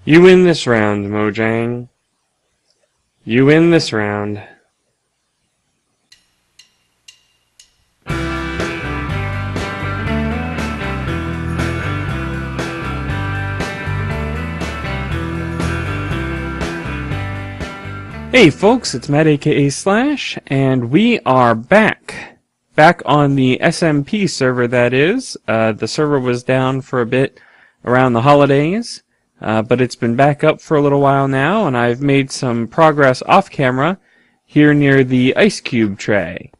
You win this round, Mojang. You win this round. Hey folks, it's Matt aka Slash, and we are back on the SMP server, that is. The server was down for a bit around the holidays, but it's been back up for a little while now, and I've made some progress off camera here near the ice cube tray.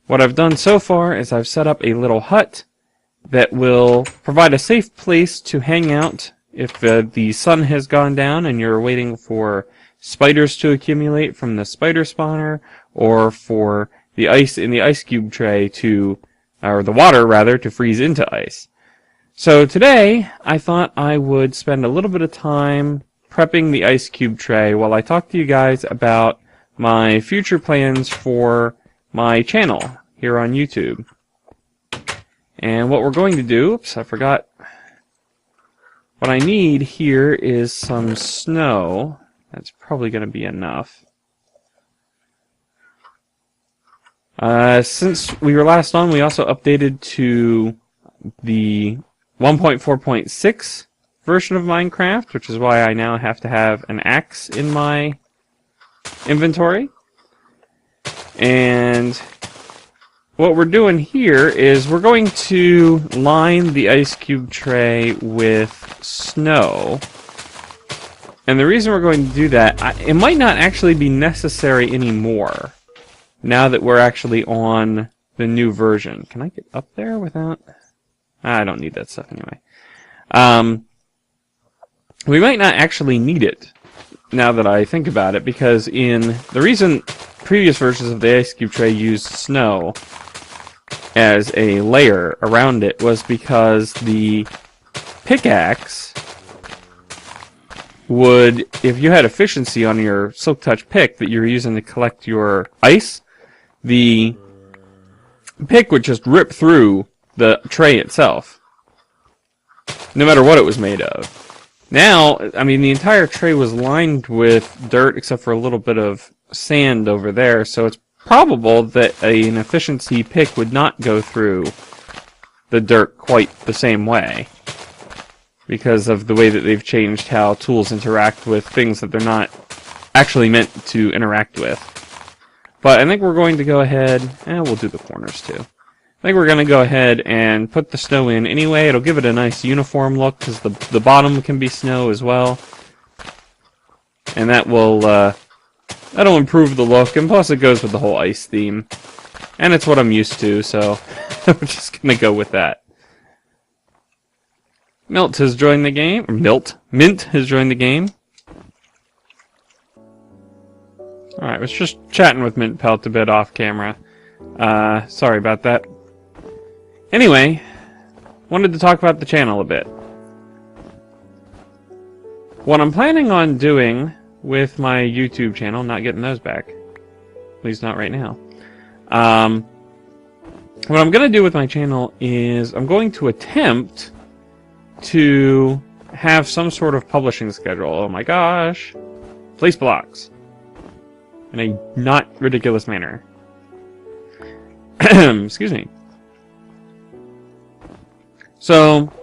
What I've done so far is I've set up a little hut that will provide a safe place to hang out if the sun has gone down and you're waiting for spiders to accumulate from the spider spawner, or for the ice in the ice cube tray to, or the water rather, to freeze into ice. So today, I thought I would spend a little bit of time prepping the ice cube tray while I talk to you guys about my future plans for my channel here on YouTube. And what we're going to do, oops, I forgot. What I need here is some snow. That's probably going to be enough. Since we were last on, we also updated to the 1.4.6 version of Minecraft, which is why I now have to have an axe in my inventory. And what we're doing here is we're going to line the ice cube tray with snow. And the reason we're going to do that, it might not actually be necessary anymore now that we're actually on the new version. Can I get up there without... I don't need that stuff anyway. We might not actually need it now that I think about it, because the reason previous versions of the ice cube tray used snow as a layer around it was because the pickaxe would, if you had efficiency on your silk touch pick that you're using to collect your ice, the pick would just rip through the tray itself, no matter what it was made of. Now, I mean, the entire tray was lined with dirt except for a little bit of sand over there, so it's probable that an efficiency pick would not go through the dirt quite the same way, because of the way that they've changed how tools interact with things that they're not actually meant to interact with. But I think we're going to go ahead, and we'll do the corners too. I think we're going to go ahead and put the snow in anyway. It'll give it a nice uniform look, because the bottom can be snow as well. And that'll improve the look, and plus it goes with the whole ice theme. And it's what I'm used to, so we're just going to go with that. Mint has joined the game. Mint has joined the game. Alright, was just chatting with Mint Pelt a bit off camera. Sorry about that. Anyway, wanted to talk about the channel a bit. What I'm planning on doing with my YouTube channel, not getting those back. At least not right now. What I'm going to do with my channel is I'm going to attempt to have some sort of publishing schedule. Oh my gosh. Place blocks. In a not ridiculous manner. Excuse me. So,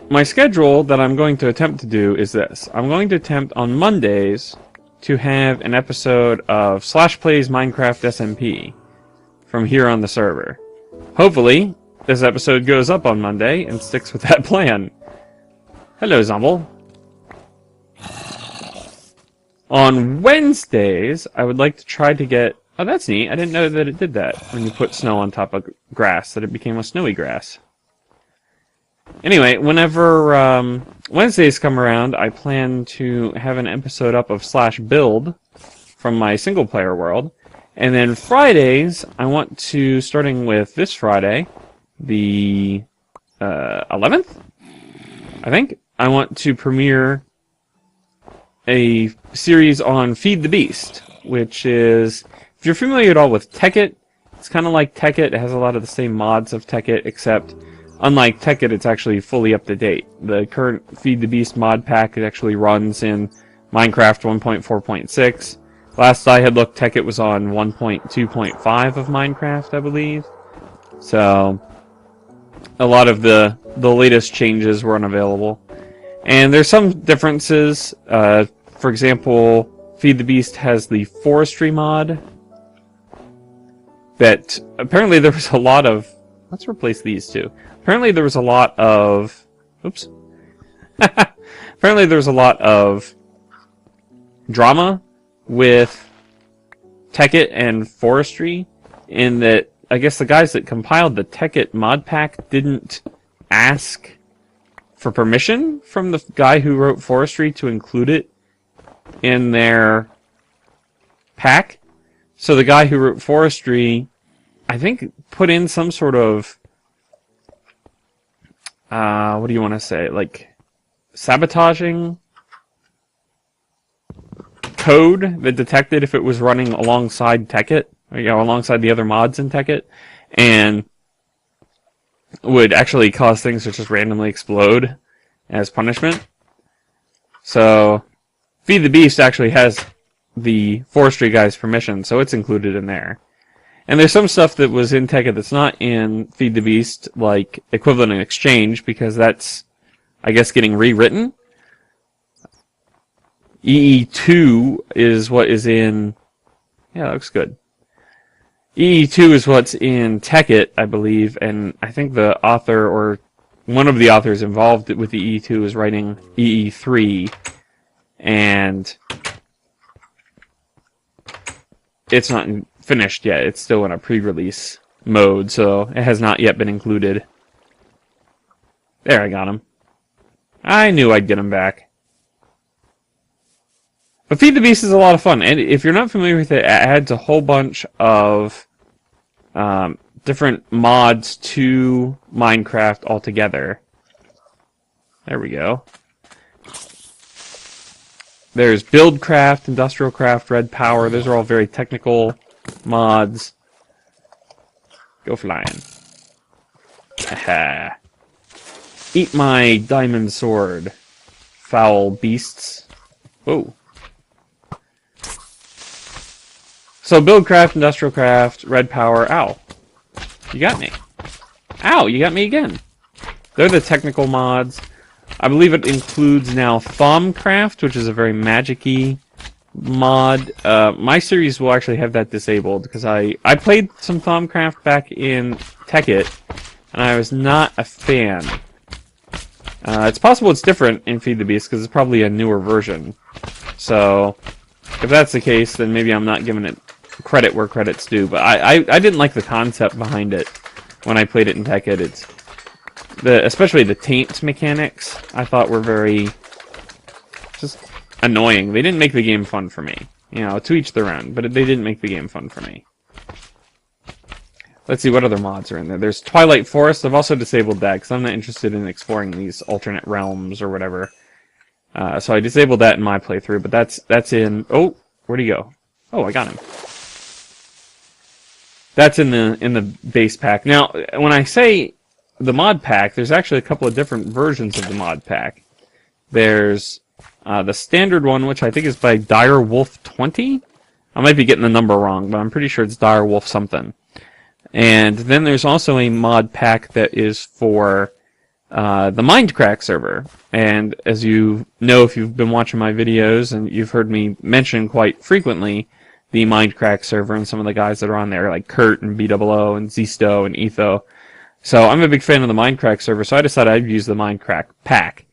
my schedule that I'm going to attempt to do is this. I'm going to attempt on Mondays to have an episode of Slash Plays Minecraft SMP from here on the server. Hopefully, this episode goes up on Monday and sticks with that plan. Hello, Zomble. On Wednesdays, I would like to try to get... Oh, that's neat. I didn't know that it did that when you put snow on top of grass, that it became a snowy grass. Anyway, whenever Wednesdays come around, I plan to have an episode up of Slash Build from my single-player world. And then Fridays, I want to, starting with this Friday, the 11th, I think, I want to premiere a series on Feed the Beast, which is, if you're familiar at all with Tekkit, it's kind of like Tekkit. It has a lot of the same mods of Tekkit, except unlike Tekkit, it's actually fully up to date. The current Feed the Beast mod pack actually runs in Minecraft 1.4.6. Last I had looked, Tekkit was on 1.2.5 of Minecraft, I believe. So a lot of the latest changes were unavailable. And there's some differences. For example, Feed the Beast has the forestry mod that apparently there was a lot of... Let's replace these two. Apparently there was a lot of... Oops. Apparently there was a lot of drama with Tekkit and forestry in that I guess the guys that compiled the Tekkit mod pack didn't ask for permission from the guy who wrote forestry to include it in their pack. So the guy who wrote forestry, I think, put in some sort of what do you want to say, like sabotaging code that detected if it was running alongside Tekkit, or, alongside the other mods in Tekkit, and would actually cause things to just randomly explode as punishment. So Feed the Beast actually has the forestry guy's permission, so it's included in there. And there's some stuff that was in Tekkit that's not in Feed the Beast, like Equivalent and Exchange, because that's, I guess, getting rewritten. EE2 is what is in... Yeah, that looks good. EE2 is what's in Tekkit, I believe, and I think the author, or one of the authors involved with the EE2 is writing EE3, and it's not finished yet. It's still in a pre-release mode, so it has not yet been included. There, I got him. I knew I'd get him back. But Feed the Beast is a lot of fun, and if you're not familiar with it, it adds a whole bunch of different mods to Minecraft altogether. There we go. There's Buildcraft, Industrial Craft, Red Power. Those are all very technical mods. Go flying. Aha. Eat my diamond sword, foul beasts. Whoa. So Buildcraft, Industrial Craft, Red Power. Ow. You got me. Ow, you got me again. They're the technical mods. I believe it includes now Thaumcraft, which is a very magic-y mod. My series will actually have that disabled, because I played some Thaumcraft back in Tekkit, and I was not a fan. It's possible it's different in Feed the Beast, because it's probably a newer version. So, if that's the case, then maybe I'm not giving it credit where credit's due. But I didn't like the concept behind it when I played it in Tekkit. Especially the taint mechanics, I thought were very just annoying. They didn't make the game fun for me. You know, to each their own, but they didn't make the game fun for me. Let's see what other mods are in there. There's Twilight Forest. I've also disabled that because I'm not interested in exploring these alternate realms or whatever. So I disabled that in my playthrough, but that's in... Oh, where'd he go? Oh, I got him. That's in the base pack. Now, when I say the mod pack, there's actually a couple of different versions of the mod pack. There's the standard one, which I think is by Direwolf 20. I might be getting the number wrong, but I'm pretty sure it's Direwolf something. And then there's also a mod pack that is for the Mindcrack server. And as you know, if you've been watching my videos, and you've heard me mention quite frequently the Mindcrack server and some of the guys that are on there, like Kurt and BOO and Zisto and Etho. So I'm a big fan of the Mindcrack server, so I decided I'd use the Mindcrack pack.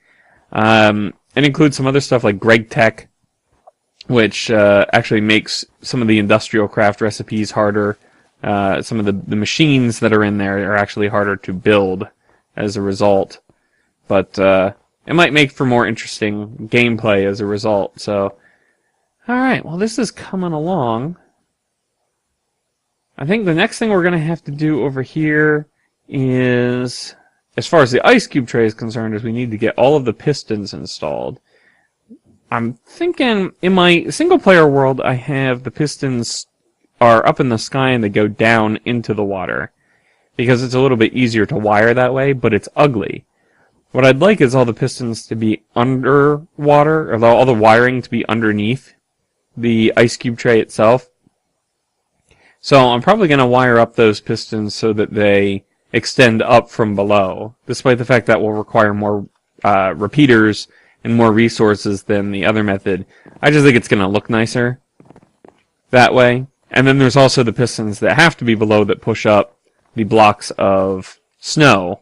It includes some other stuff like Greg Tech, which actually makes some of the industrial craft recipes harder. Some of the machines that are in there are actually harder to build as a result. But it might make for more interesting gameplay as a result. So, alright, well this is coming along. I think the next thing we're going to have to do over here is, as far as the ice cube tray is concerned, is we need to get all of the pistons installed. I'm thinking in my single player world I have the pistons are up in the sky and they go down into the water. because it's a little bit easier to wire that way, but it's ugly. What I'd like is all the pistons to be underwater, or all the wiring to be underneath the ice cube tray itself. So I'm probably going to wire up those pistons so that they extend up from below, despite the fact that will require more repeaters and more resources than the other method. I just think it's going to look nicer that way. And then there's also the pistons that have to be below that push up the blocks of snow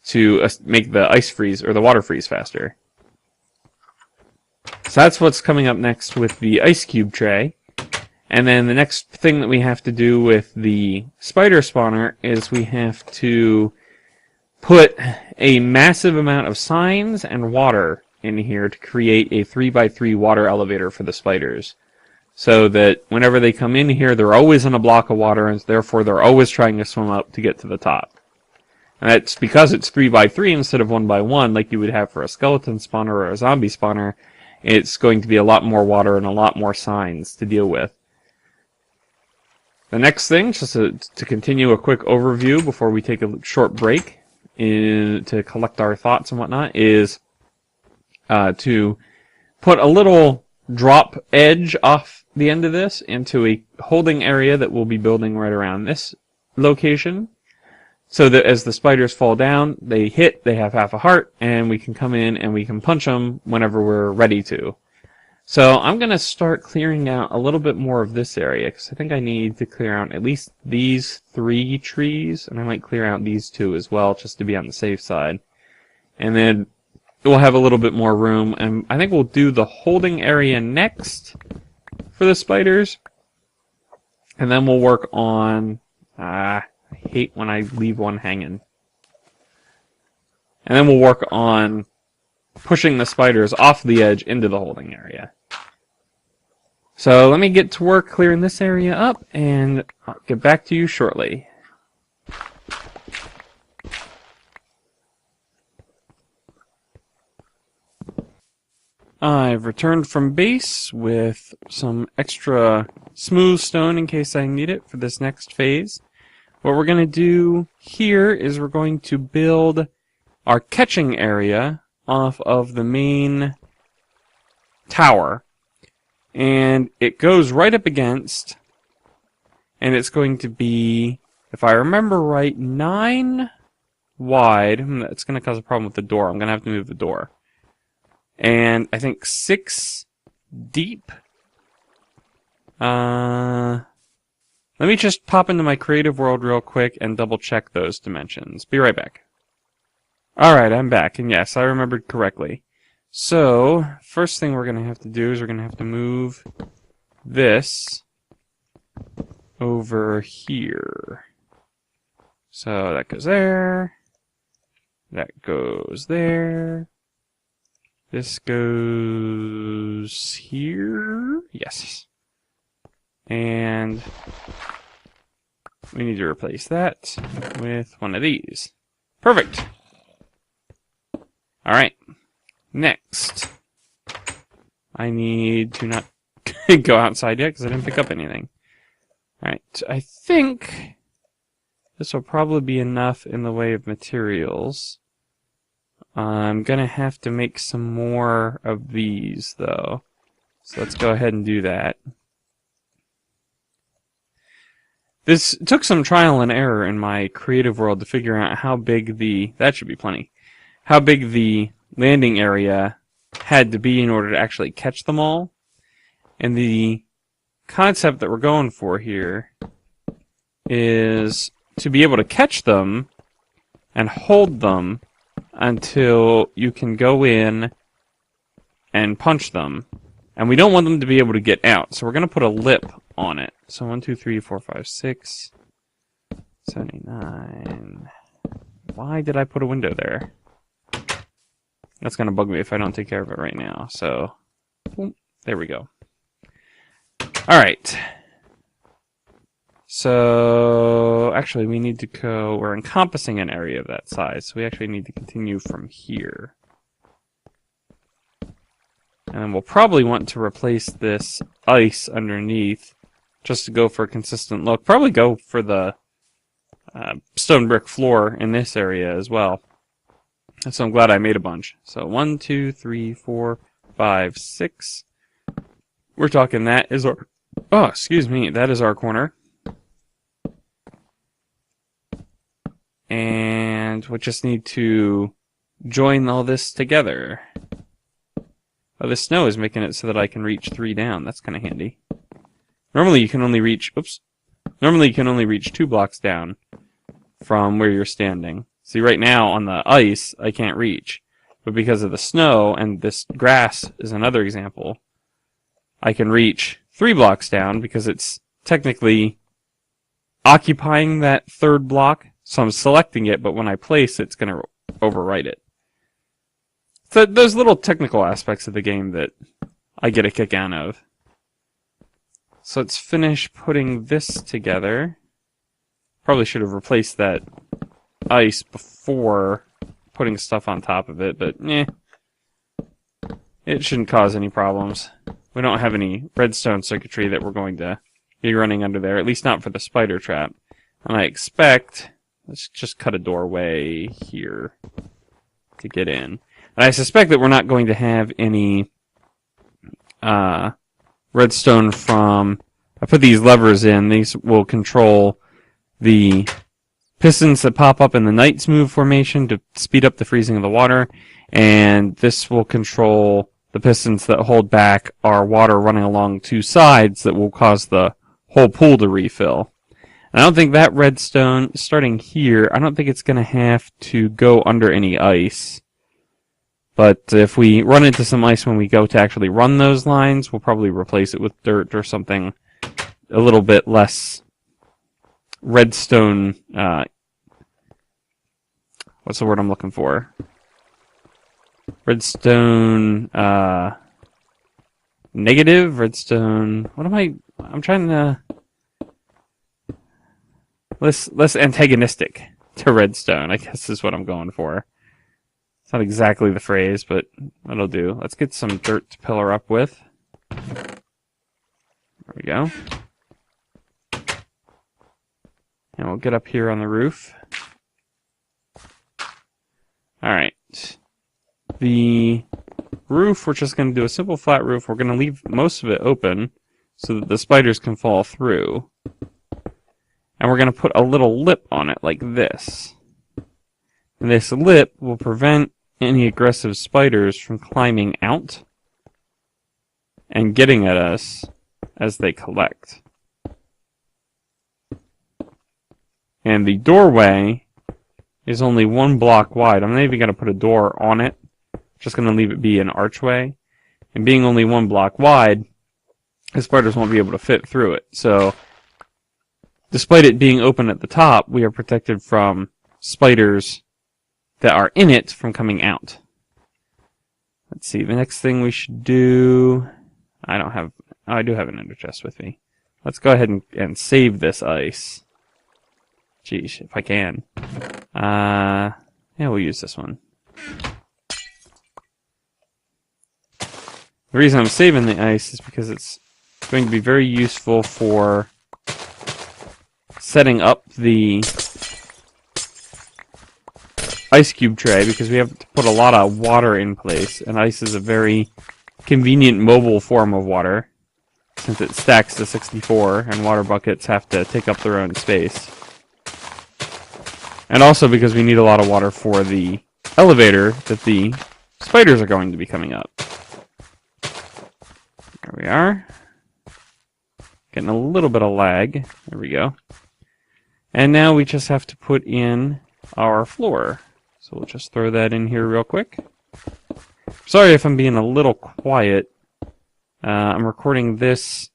to make the ice freeze or the water freeze faster. So that's what's coming up next with the ice cube tray. And then the next thing that we have to do with the spider spawner is we have to put a massive amount of signs and water in here to create a 3x3 water elevator for the spiders. So that whenever they come in here, they're always in a block of water, and therefore they're always trying to swim up to get to the top. And that's because it's 3x3 instead of 1x1, like you would have for a skeleton spawner or a zombie spawner. It's going to be a lot more water and a lot more signs to deal with. The next thing, just to continue a quick overview before we take a short break to collect our thoughts and whatnot, is to put a little drop edge off the end of this into a holding area that we'll be building right around this location, so that as the spiders fall down, they have half a heart, and we can come in and we can punch them whenever we're ready to. So I'm going to start clearing out a little bit more of this area, because I think I need to clear out at least these 3 trees, and I might clear out these 2 as well, just to be on the safe side. And then we'll have a little bit more room, and I think we'll do the holding area next for the spiders. And then we'll work on... I hate when I leave one hanging. And then we'll work on pushing the spiders off the edge into the holding area. So let me get to work clearing this area up, and I'll get back to you shortly. I've returned from base with some extra smooth stone in case I need it for this next phase. What we're going to do here is we're going to build our catching area off of the main tower. And it goes right up against, and it's going to be, if I remember right, 9 wide. That's going to cause a problem with the door. I'm going to have to move the door. And I think 6 deep. Let me just pop into my creative world real quick and double check those dimensions. Be right back. Alright, I'm back, and yes, I remembered correctly. So, first thing we're going to have to do is we're going to have to move this over here. So that goes there. That goes there. This goes here. Yes. And we need to replace that with one of these. Perfect. Alright. Next. I need to not go outside yet because I didn't pick up anything. Alright. I think this will probably be enough in the way of materials. I'm gonna have to make some more of these, though. So let's go ahead and do that. This took some trial and error in my creative world to figure out how big that should be plenty, how big the landing area had to be in order to actually catch them all. And the concept that we're going for here is to be able to catch them and hold them until you can go in and punch them. And we don't want them to be able to get out, so we're going to put a lip on it. So 1, 2, 3, 4, 5, 6, 79. Why did I put a window there? That's going to bug me if I don't take care of it right now. So, boom, there we go. Alright. So, actually we need to go, we're encompassing an area of that size, so we actually need to continue from here. And then we'll probably want to replace this ice underneath just to go for a consistent look. Probably go for the stone brick floor in this area as well. So I'm glad I made a bunch. So 1, 2, 3, 4, 5, 6. We're talking that is our... Oh, excuse me. That is our corner. And we just need to join all this together. Oh, the snow is making it so that I can reach 3 down. That's kind of handy. Normally you can only reach... Oops. Normally you can only reach 2 blocks down from where you're standing. See, right now on the ice, I can't reach. But because of the snow, and this grass is another example, I can reach 3 blocks down because it's technically occupying that 3rd block. So I'm selecting it, but when I place, it's going to overwrite it. So there's little technical aspects of the game that I get a kick out of. So let's finish putting this together. Probably should have replaced that ice before putting stuff on top of it, but it shouldn't cause any problems. We don't have any redstone circuitry that we're going to be running under there, at least not for the spider trap. And I expect, let's just cut a doorway here to get in. And I suspect that we're not going to have any redstone from... I put these levers in. These will control the pistons that pop up in the Knight's Move formation to speed up the freezing of the water. And this will control the pistons that hold back our water running along 2 sides that will cause the whole pool to refill. And I don't think that redstone, starting here, I don't think it's going to have to go under any ice. But if we run into some ice when we go to actually run those lines, we'll probably replace it with dirt or something a little bit less redstone, what's the word I'm looking for? Redstone, negative? Redstone, I'm trying to, less antagonistic to redstone, I guess is what I'm going for. It's not exactly the phrase, but that'll do. Let's get some dirt to pillar up with. There we go. And we'll get up here on the roof. Alright. The roof, we're just going to do a simple flat roof. We're going to leave most of it open so that the spiders can fall through. And we're going to put a little lip on it like this. And this lip will prevent any aggressive spiders from climbing out and getting at us as they collect. And the doorway is only 1 block wide. I'm not even going to put a door on it. Just going to leave it be an archway. And being only 1 block wide, the spiders won't be able to fit through it. So, despite it being open at the top, we are protected from spiders that are in it from coming out. Let's see, the next thing we should do... I do have an ender chest with me. Let's go ahead and save this ice. Geez, if I can. Yeah, we'll use this one. The reason I'm saving the ice is because it's going to be very useful for setting up the ice cube tray, because we have to put a lot of water in place, and ice is a very convenient mobile form of water, since it stacks to 64, and water buckets have to take up their own space. And also because we need a lot of water for the elevator that the spiders are going to be coming up. There we are. Getting a little bit of lag. There we go. And now we just have to put in our floor. So we'll just throw that in here real quick. Sorry if I'm being a little quiet. I'm recording this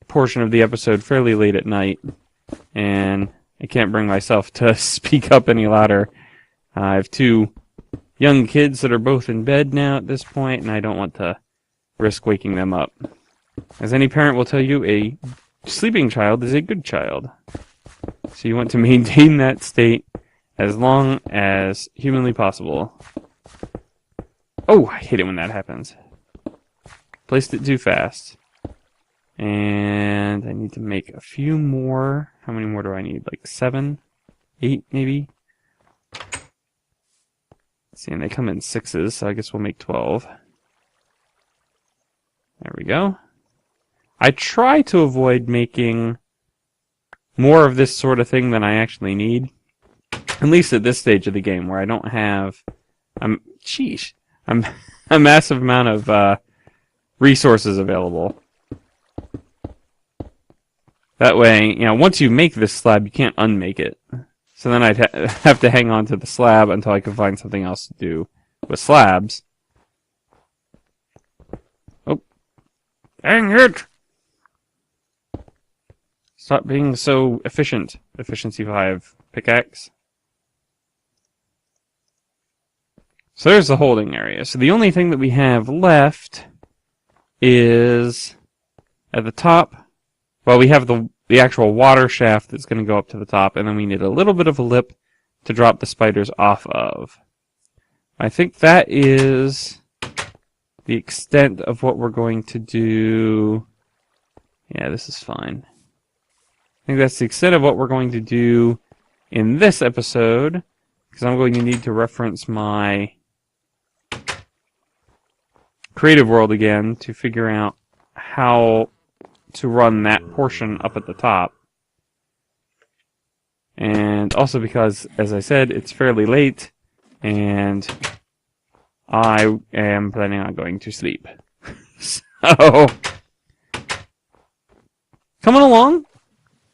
portion of the episode fairly late at night, and I can't bring myself to speak up any louder. I have 2 young kids that are both in bed now at this point, and I don't want to risk waking them up. As any parent will tell you, a sleeping child is a good child. So you want to maintain that state as long as humanly possible. Oh, I hate it when that happens. Placed it too fast. And I need to make a few more. How many more do I need? Like 7? 8, maybe? See, and they come in 6s, so I guess we'll make 12. There we go. I try to avoid making more of this sort of thing than I actually need. At least at this stage of the game, where I don't have a massive amount of resources available. That way, once you make this slab, you can't unmake it. So then I'd have to hang on to the slab until I could find something else to do with slabs. Oh. Dang it! Stop being so efficient. Efficiency 5 pickaxe. So there's the holding area. So the only thing that we have left is at the top. Well, we have the actual water shaft that's going to go up to the top, and then we need a little bit of a lip to drop the spiders off of. I think that is the extent of what we're going to do. Yeah, this is fine. I think that's the extent of what we're going to do in this episode, because I'm going to need to reference my creative world again to figure out how to run that portion up at the top. And also because, as I said, it's fairly late, and I am planning on going to sleep. So, coming along.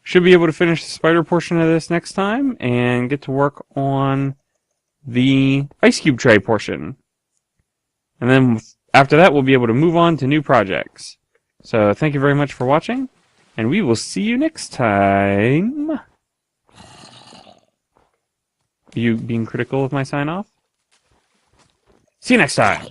Should be able to finish the spider portion of this next time, and get to work on the ice cube tray portion. And then after that, we'll be able to move on to new projects. So thank you very much for watching, and we will see you next time. Are you being critical of my sign-off? See you next time.